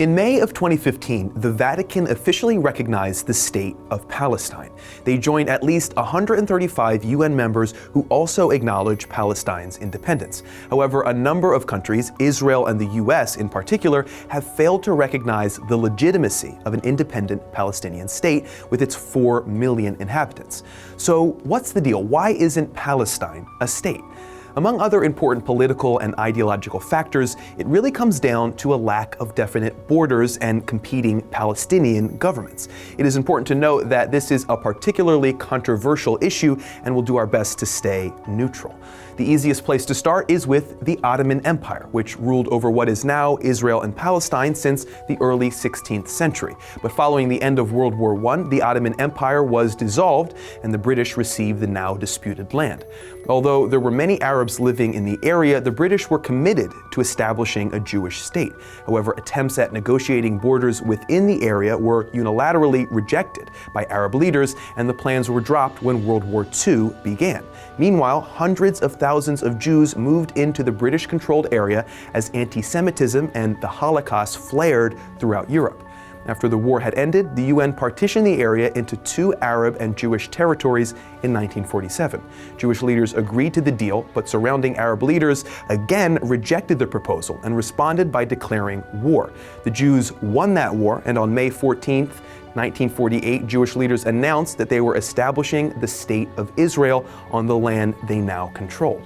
In May of 2015, the Vatican officially recognized the State of Palestine. They joined at least 135 UN members who also acknowledged Palestine's independence. However, a number of countries, Israel and the US in particular, have failed to recognize the legitimacy of an independent Palestinian state with its 4 million inhabitants. So what's the deal? Why isn't Palestine a state? Among other important political and ideological factors, it really comes down to a lack of definite borders and competing Palestinian governments. It is important to note that this is a particularly controversial issue, and we'll do our best to stay neutral. The easiest place to start is with the Ottoman Empire, which ruled over what is now Israel and Palestine since the early 16th century. But following the end of World War I, the Ottoman Empire was dissolved and the British received the now disputed land. Although there were many Arabs living in the area, the British were committed to establishing a Jewish state. However, attempts at negotiating borders within the area were unilaterally rejected by Arab leaders, and the plans were dropped when World War II began. Meanwhile, hundreds of thousands of Jews moved into the British-controlled area as anti-Semitism and the Holocaust flared throughout Europe. After the war had ended, the UN partitioned the area into 2 Arab and Jewish territories in 1947. Jewish leaders agreed to the deal, but surrounding Arab leaders again rejected the proposal and responded by declaring war. The Jews won that war, and on May 14, 1948, Jewish leaders announced that they were establishing the State of Israel on the land they now controlled.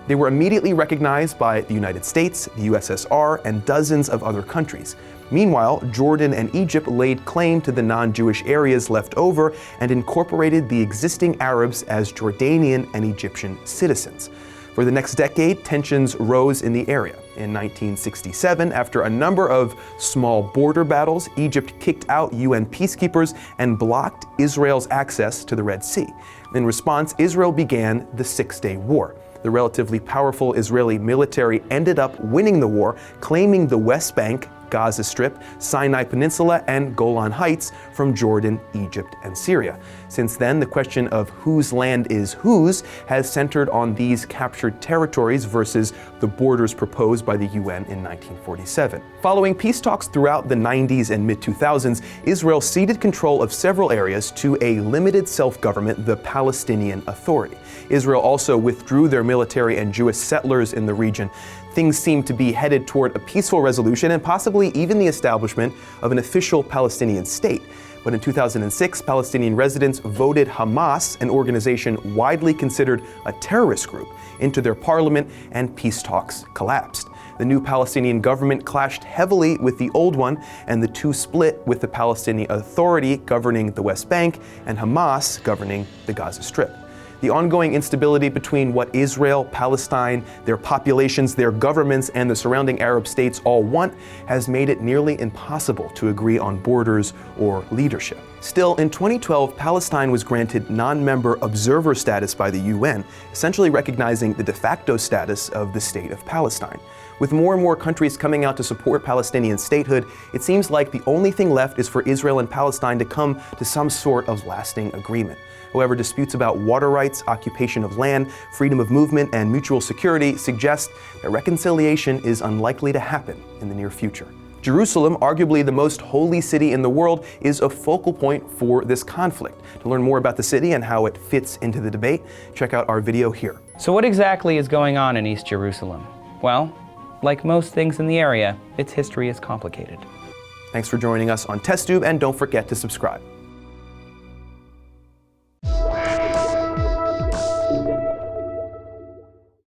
They were immediately recognized by the United States, the USSR, and dozens of other countries. Meanwhile, Jordan and Egypt laid claim to the non-Jewish areas left over and incorporated the existing Arabs as Jordanian and Egyptian citizens. For the next decade, tensions rose in the area. In 1967, after a number of small border battles, Egypt kicked out UN peacekeepers and blocked Israel's access to the Red Sea. In response, Israel began the Six-Day War. The relatively powerful Israeli military ended up winning the war, claiming the West Bank, Gaza Strip, Sinai Peninsula, and Golan Heights from Jordan, Egypt, and Syria. Since then, the question of whose land is whose has centered on these captured territories versus the borders proposed by the UN in 1947. Following peace talks throughout the 90s and mid-2000s, Israel ceded control of several areas to a limited self-government, the Palestinian Authority. Israel also withdrew their military and Jewish settlers in the region. Things seem to be headed toward a peaceful resolution and possibly even the establishment of an official Palestinian state. But in 2006, Palestinian residents voted Hamas, an organization widely considered a terrorist group, into their parliament, and peace talks collapsed. The new Palestinian government clashed heavily with the old one, and the two split, with the Palestinian Authority governing the West Bank and Hamas governing the Gaza Strip. The ongoing instability between what Israel, Palestine, their populations, their governments, and the surrounding Arab states all want has made it nearly impossible to agree on borders or leadership. Still, in 2012, Palestine was granted non-member observer status by the UN, essentially recognizing the de facto status of the State of Palestine. With more and more countries coming out to support Palestinian statehood, it seems like the only thing left is for Israel and Palestine to come to some sort of lasting agreement. However, disputes about water rights, occupation of land, freedom of movement, and mutual security suggest that reconciliation is unlikely to happen in the near future. Jerusalem, arguably the most holy city in the world, is a focal point for this conflict. To learn more about the city and how it fits into the debate, check out our video here. So what exactly is going on in East Jerusalem? Well, like most things in the area, its history is complicated. Thanks for joining us on TestTube, and don't forget to subscribe.